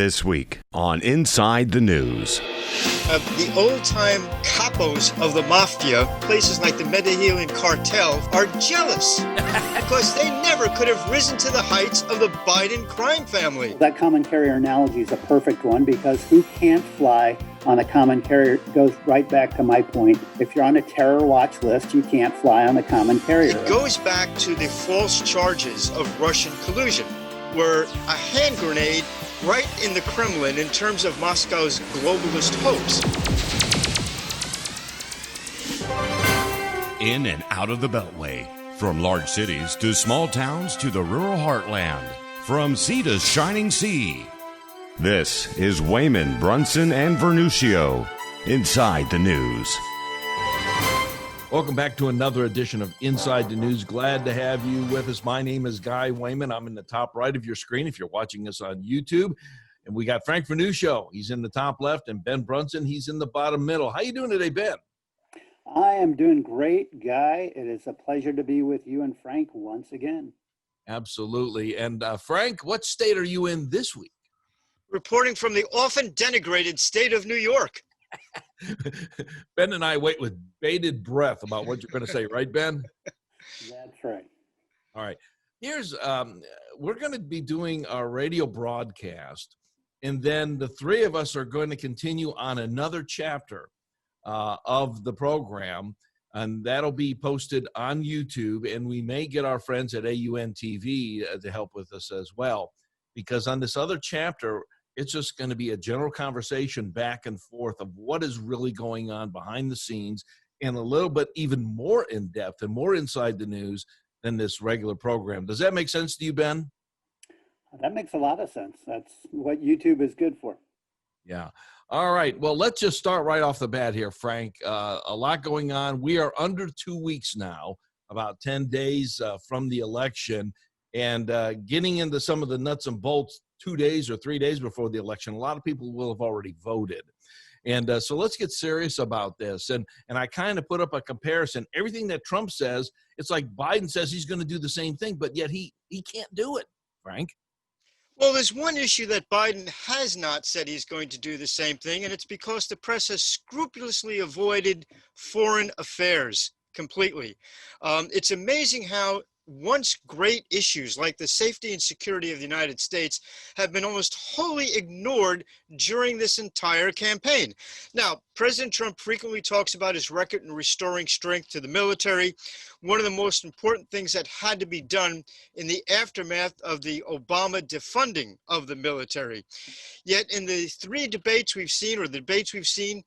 This week on Inside the News. The old-time capos of the mafia, places like the Medellin cartel, are jealous because they never could have risen to the heights of the Biden crime family. That common carrier analogy is a perfect one because who can't fly on a common carrier goes right back to my point. If you're on a terror watch list, you can't fly on a common carrier. It goes back to the false charges of Russian collusion, were a hand grenade right in the Kremlin in terms of Moscow's globalist hopes. In and out of the Beltway, from large cities to small towns to the rural heartland, from sea to shining sea. This is Wehman, Brunson, and Vernuccio, Inside the News. Welcome back to another edition of Inside the News. Glad to have you with us. My name is Guy Wehman. I'm in the top right of your screen if you're watching us on YouTube. And we got Frank Vernuccio. He's in the top left. And Ben Brunson, he's in the bottom middle. How you doing today, Ben? I am doing great, Guy. It is a pleasure to be with you and Frank once again. Absolutely. And Frank, what state are you in this week? Reporting from the often denigrated state of New York. Ben and I wait with bated breath about what you're going to say, right, Ben? That's right. All right. Here's we're going to be doing our radio broadcast, and then the three of us are going to continue on another chapter of the program, and that'll be posted on YouTube, and we may get our friends at AUN TV to help with us as well, because on this other chapter, it's just going to be a general conversation back and forth of what is really going on behind the scenes and a little bit even more in depth and more inside the news than this regular program. Does that make sense to you, Ben? That makes a lot of sense. That's what YouTube is good for. Yeah. All right. Well, let's just start right off the bat here, Frank. A lot going on. We are under 2 weeks now, about 10 days from the election, and getting into some of the nuts and bolts 2 days or 3 days before the election. A lot of people will have already voted. And so let's get serious about this. And I kind of put up a comparison. Everything that Trump says, it's like Biden says he's going to do the same thing, but yet he can't do it, Frank. Well, there's one issue that Biden has not said he's going to do the same thing, and it's because the press has scrupulously avoided foreign affairs completely. It's amazing how once great issues like the safety and security of the United States have been almost wholly ignored during this entire campaign. Now, President Trump frequently talks about his record in restoring strength to the military, one of the most important things that had to be done in the aftermath of the Obama defunding of the military. Yet in the three debates we've seen, or the debates we've seen,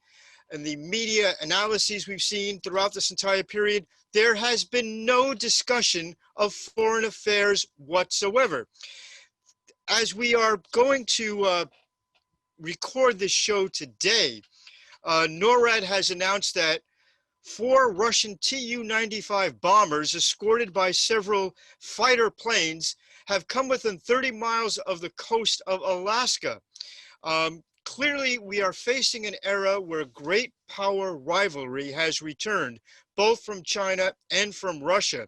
and the media analyses we've seen throughout this entire period, there has been no discussion of foreign affairs whatsoever. As we are going to record this show today, NORAD has announced that 4 Russian Tu-95 bombers escorted by several fighter planes have come within 30 miles of the coast of Alaska. Clearly, we are facing an era where great power rivalry has returned, both from China and from Russia.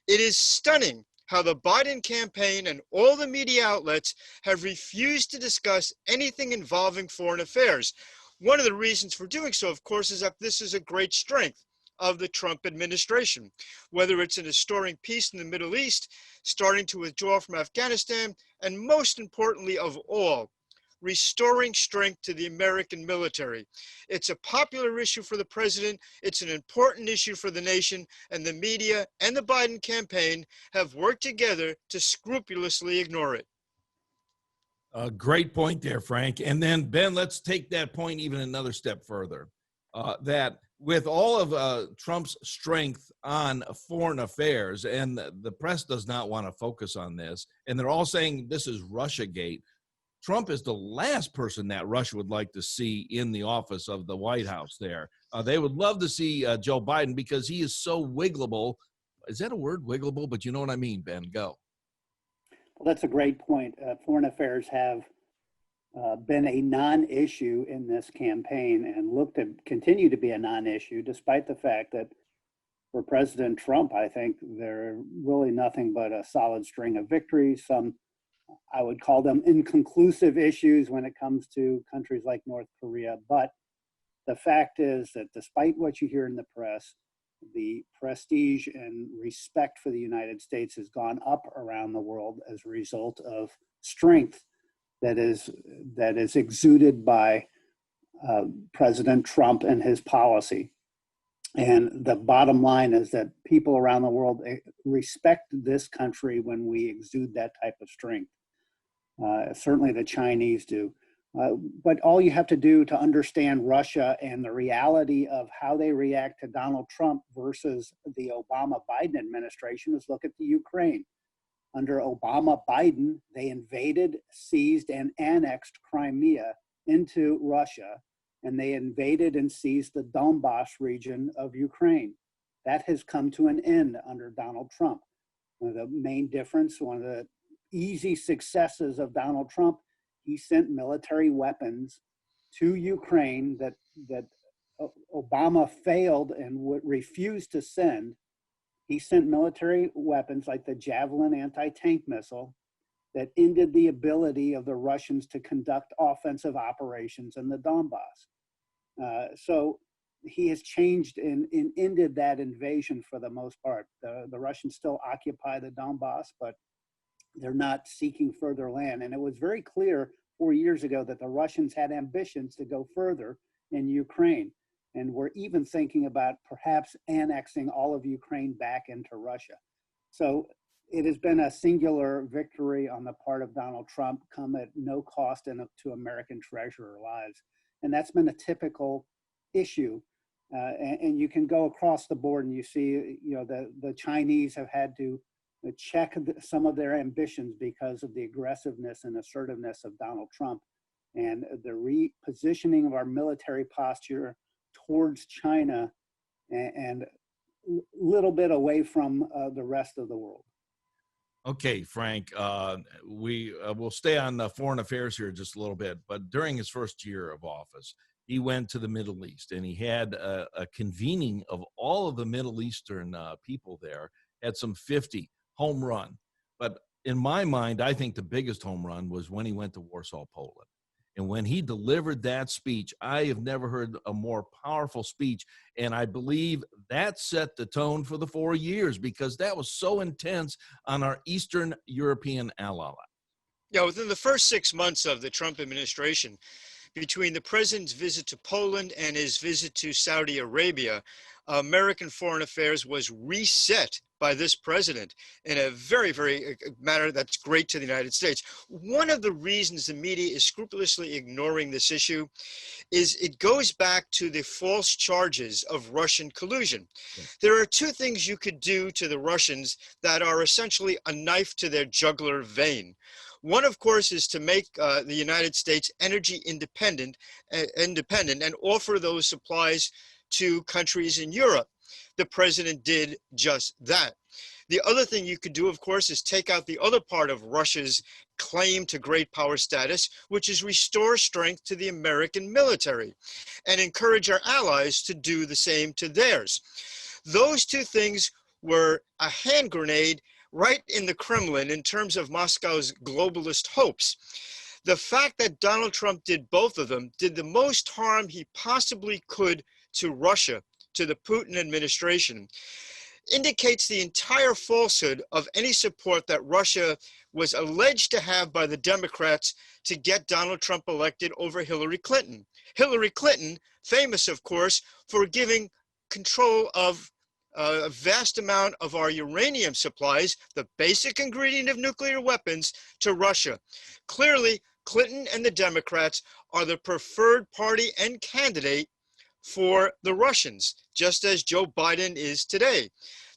It is stunning how the Biden campaign and all the media outlets have refused to discuss anything involving foreign affairs. One of the reasons for doing so, of course, is that this is a great strength of the Trump administration, whether it's in restoring peace in the Middle East, starting to withdraw from Afghanistan, and most importantly of all, restoring strength to the American military. It's a popular issue for the president. It's an important issue for the nation, and the media and the Biden campaign have worked together to scrupulously ignore it. A great point there, Frank. And then, Ben, let's take that point even another step further. That with all of Trump's strength on foreign affairs, and the press does not want to focus on this, and they're all saying this is Russiagate, Trump is the last person that Russia would like to see in the office of the White House there. They would love to see Joe Biden because he is so wiggleable. Is that a word, wiggleable? But you know what I mean, Ben. Go. Well, that's a great point. Foreign affairs have been a non-issue in this campaign and look to continue to be a non-issue, despite the fact that for President Trump, I think they're really nothing but a solid string of victories, some I would call them inconclusive issues when it comes to countries like North Korea. But the fact is that despite what you hear in the press, the prestige and respect for the United States has gone up around the world as a result of strength that is exuded by President Trump and his policy. And the bottom line is that people around the world respect this country when we exude that type of strength. Certainly the Chinese do. But all you have to do to understand Russia and the reality of how they react to Donald Trump versus the Obama-Biden administration is look at the Ukraine. Under Obama-Biden, they invaded, seized, and annexed Crimea into Russia, and they invaded and seized the Donbass region of Ukraine. That has come to an end under Donald Trump. One of the main difference, one of the easy successes of Donald Trump, he sent military weapons to Ukraine that Obama failed and refused to send. He sent military weapons like the Javelin anti-tank missile that ended the ability of the Russians to conduct offensive operations in the Donbass. So he has changed and ended that invasion for the most part. The Russians still occupy the Donbass, but they're not seeking further land. And it was very clear 4 years ago that the Russians had ambitions to go further in Ukraine. And were even thinking about perhaps annexing all of Ukraine back into Russia. So it has been a singular victory on the part of Donald Trump, come at no cost to American treasurer lives. And that's been a typical issue. And you can go across the board and you see, the Chinese have had to check some of their ambitions because of the aggressiveness and assertiveness of Donald Trump and the repositioning of our military posture towards China and a little bit away from the rest of the world. Okay, Frank, we will stay on foreign affairs here just a little bit, but during his first year of office, he went to the Middle East and he had a convening of all of the Middle Eastern people there, had some 50 home run. But in my mind, I think the biggest home run was when he went to Warsaw, Poland. And when he delivered that speech, I have never heard a more powerful speech. And I believe that set the tone for the 4 years because that was so intense on our Eastern European ally. Yeah, within the first 6 months of the Trump administration, between the president's visit to Poland and his visit to Saudi Arabia, American foreign affairs was reset by this president in a very, very manner that's great to the United States. One of the reasons the media is scrupulously ignoring this issue is it goes back to the false charges of Russian collusion. There are two things you could do to the Russians that are essentially a knife to their jugular vein. One, of course, is to make the United States energy independent and offer those supplies to countries in Europe. The president did just that. The other thing you could do, of course, is take out the other part of Russia's claim to great power status, which is restore strength to the American military and encourage our allies to do the same to theirs. Those two things were a hand grenade right in the Kremlin in terms of Moscow's globalist hopes. The fact that Donald Trump did both of them did the most harm he possibly could to Russia, to the Putin administration, indicates the entire falsehood of any support that Russia was alleged to have by the Democrats to get Donald Trump elected over Hillary Clinton. Hillary Clinton, famous, of course, for giving control of a vast amount of our uranium supplies, the basic ingredient of nuclear weapons, to Russia. Clearly, Clinton and the Democrats are the preferred party and candidate for the Russians, just as Joe Biden is today.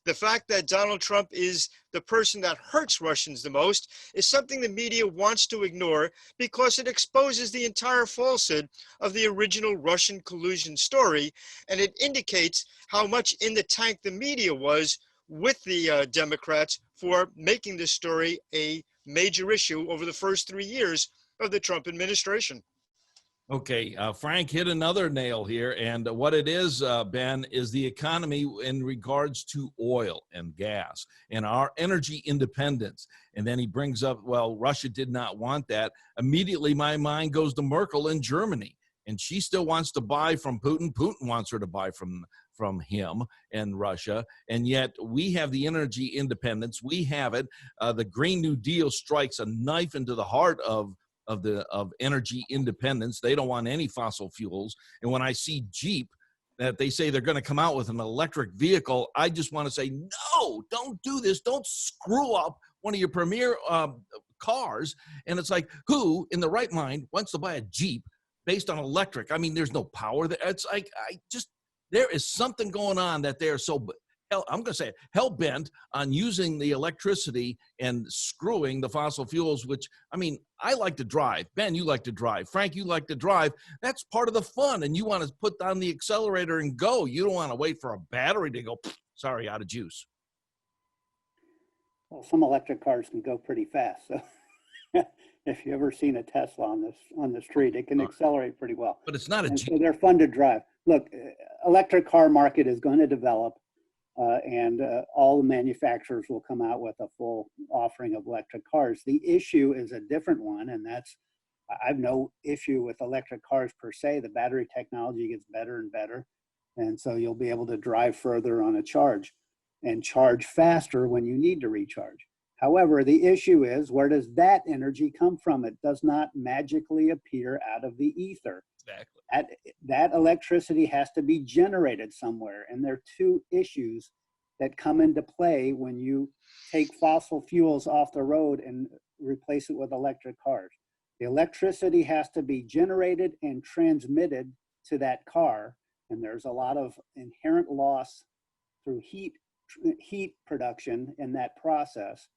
The fact that Donald Trump is the person that hurts Russians the most is something the media wants to ignore because it exposes the entire falsehood of the original Russian collusion story, and it indicates how much in the tank the media was with the Democrats for making this story a major issue over the first 3 years of the Trump administration. Okay, Frank hit another nail here, and what it is, Ben, is the economy in regards to oil and gas and our energy independence. And then he brings up, well, Russia did not want that. Immediately, my mind goes to Merkel in Germany, and she still wants to buy from Putin. Putin wants her to buy from him and Russia, and yet we have the energy independence. We have it. The Green New Deal strikes a knife into the heart of energy independence. They don't want any fossil fuels. And when I see Jeep that they say they're going to come out with an electric vehicle, I just want to say, no, don't do this. Don't screw up one of your premier cars. And it's like, who in the right mind wants to buy a Jeep based on electric? I mean, there's no power there. It's like, there is something going on that they're so, I'm going to say it, hell-bent on using the electricity and screwing the fossil fuels, which, I mean, I like to drive. Ben, you like to drive. Frank, you like to drive. That's part of the fun, and you want to put down the accelerator and go. You don't want to wait for a battery to go, sorry, out of juice. Well, some electric cars can go pretty fast. So if you've ever seen a Tesla on the street, it can accelerate pretty well. But it's not a Jeep. So they're fun to drive. Look, electric car market is going to develop. And all the manufacturers will come out with a full offering of electric cars. The issue is a different one, and that's, I have no issue with electric cars per se. The battery technology gets better and better, and so you'll be able to drive further on a charge and charge faster when you need to recharge. However, the issue is, where does that energy come from? It does not magically appear out of the ether. Exactly. That electricity has to be generated somewhere. And there are two issues that come into play when you take fossil fuels off the road and replace it with electric cars. The electricity has to be generated and transmitted to that car. And there's a lot of inherent loss through heat production in that process.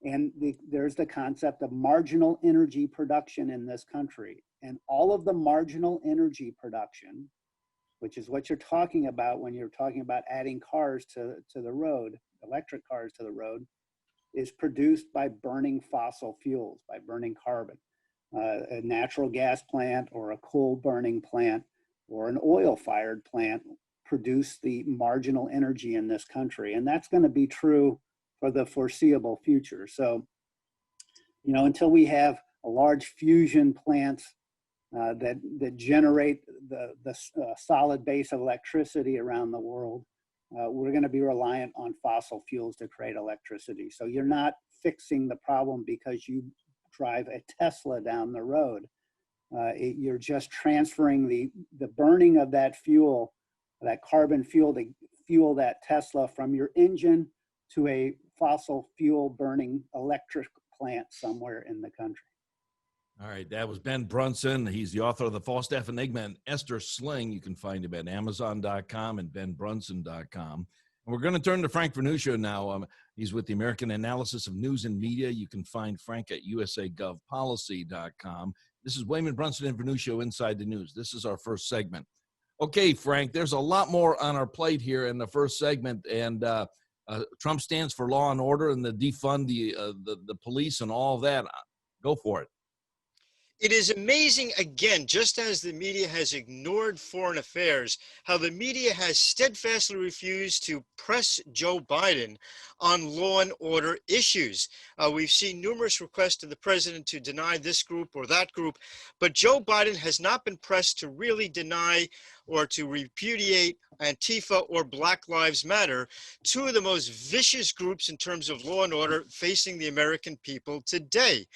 And there's the concept of marginal energy production in this country. And all of the marginal energy production, which is what you're talking about when you're talking about adding cars to the road, electric cars to the road, is produced by burning fossil fuels, by burning carbon. A natural gas plant or a coal burning plant or an oil-fired plant produce the marginal energy in this country. And that's going to be true for the foreseeable future. So, until we have a large fusion plants that generate the solid base of electricity around the world, we're going to be reliant on fossil fuels to create electricity. So you're not fixing the problem because you drive a Tesla down the road. You're just transferring the burning of that fuel, that carbon fuel, to fuel that Tesla from your engine to a fossil fuel burning electric plant somewhere in the country. All right, that was Ben Brunson. He's the author of the Falstaff, Enigma, and Esther Sling. You can find him at Amazon.com and BenBrunson.com. And we're going to turn to Frank Vernuccio now. He's with the American Analysis of News and Media. You can find Frank at USAGovPolicy.com. This is Wehman, Brunson, and Vernuccio Inside the News. This is our first segment. Okay, Frank, there's a lot more on our plate here in the first segment, and Trump stands for law and order and the defund the police and all that. Go for it. It is amazing, again, just as the media has ignored foreign affairs, how the media has steadfastly refused to press Joe Biden on law and order issues. We've seen numerous requests to the president to deny this group or that group, but Joe Biden has not been pressed to really deny or to repudiate Antifa or Black Lives Matter, two of the most vicious groups in terms of law and order facing the American people today.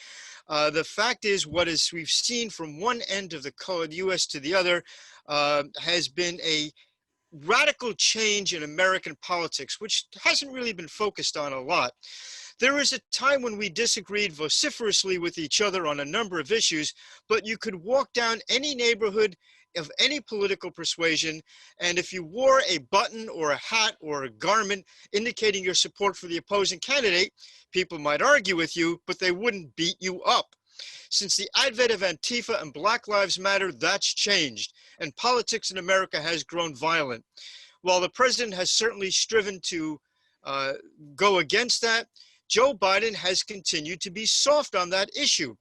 The fact is, we've seen from one end of the U.S. to the other has been a radical change in American politics, which hasn't really been focused on a lot. There was a time when we disagreed vociferously with each other on a number of issues, but you could walk down any neighborhood of any political persuasion, and if you wore a button or a hat or a garment indicating your support for the opposing candidate, people might argue with you, but they wouldn't beat you up. Since the advent of Antifa and Black Lives Matter, that's changed, and politics in America has grown violent. While the president has certainly striven to go against that, Joe Biden has continued to be soft on that issue.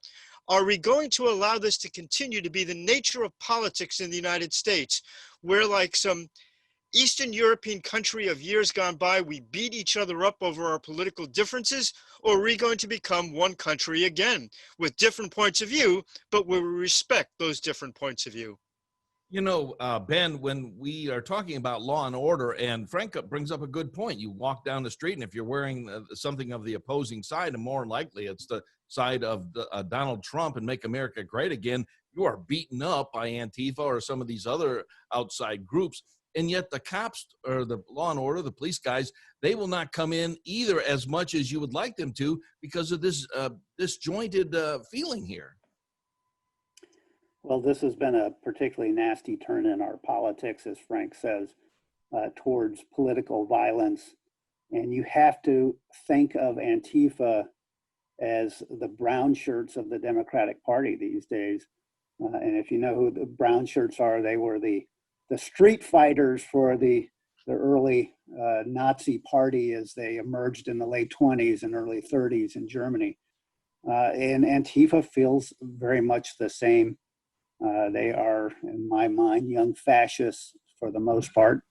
Are we going to allow this to continue to be the nature of politics in the United States, where like some Eastern European country of years gone by, we beat each other up over our political differences? Or are we going to become one country again with different points of view, but where we respect those different points of view? You know, Ben, when we are talking about law and order, and Frank brings up a good point. You walk down the street, and if you're wearing something of the opposing side, and more likely it's the side of Donald Trump and Make America Great Again, you are beaten up by Antifa or some of these other outside groups. And yet the cops or the law and order, the police guys, they will not come in either as much as you would like them to because of this disjointed feeling here. Well, this has been a particularly nasty turn in our politics, as Frank says, towards political violence. And you have to think of Antifa as the brown shirts of the Democratic Party these days. And if you know who the brown shirts are, they were the street fighters for the early Nazi party as they emerged in the late 20s and early 30s in Germany. And Antifa feels very much the same. They are, in my mind, young fascists for the most part,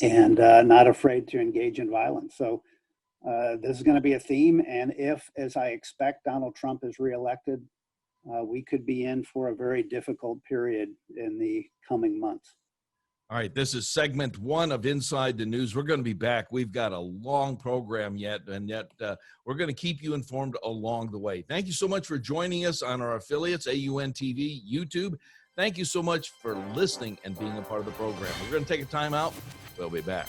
and not afraid to engage in violence. So this is going to be a theme. And if, as I expect, Donald Trump is reelected, we could be in for a very difficult period in the coming months. All right, this is segment 1 of Inside the News. We're going to be back. We've got a long program yet, and yet we're going to keep you informed along the way. Thank you so much for joining us on our affiliates, AUN TV, YouTube. Thank you so much for listening and being a part of the program. We're going to take a time out. We'll be back.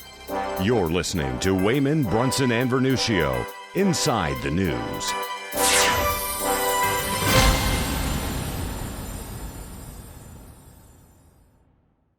You're listening to Wehman, Brunson, and Vernuccio, Inside the News.